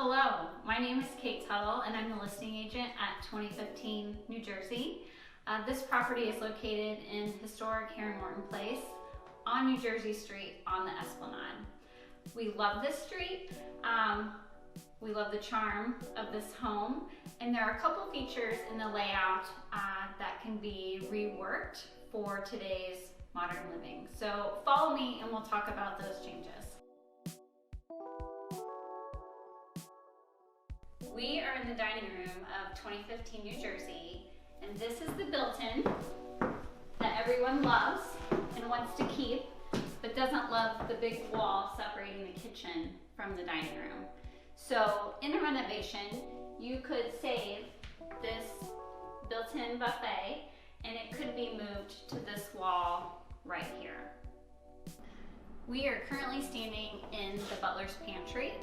Hello, my name is Kate Tuttle and I'm the listing agent at 2015 New Jersey. This property is located in historic Herron Morton Place on New Jersey Street on the Esplanade. We love this street. We love the charm of this home, and there are a couple features in the layout that can be reworked for today's modern living. So follow me and we'll talk about those changes. We are in the dining room of 2015 New Jersey, and this is the built-in that everyone loves and wants to keep, but doesn't love the big wall separating the kitchen from the dining room. So in a renovation, you could save this built-in buffet, and it could be moved to this wall right here. We are currently standing in the butler's pantry.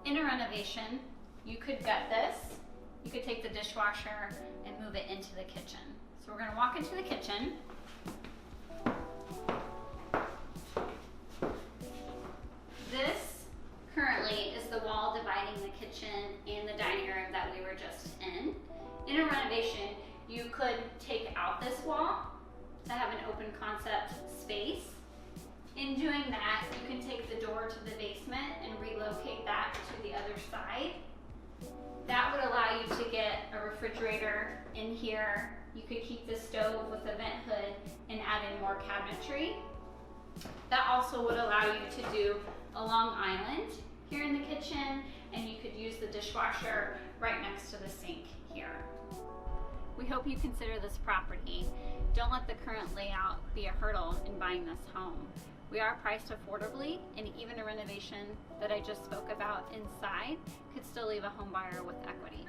In a renovation, you could gut this, you could take the dishwasher and move it into the kitchen. So we're going to walk into the kitchen. This currently is the wall dividing the kitchen and the dining room that we were just in. In a renovation, you could take out this wall to have an open concept space. In doing that, you can take the door to the basement and relocate that to the other side. That would allow you to get a refrigerator in here. You could keep the stove with a vent hood and add in more cabinetry. That also would allow you to do a long island here in the kitchen, and you could use the dishwasher right next to the sink here. We hope you consider this property. Don't let the current layout be a hurdle in buying this home. We are priced affordably, and even a renovation that I just spoke about inside could still leave a home buyer with equity.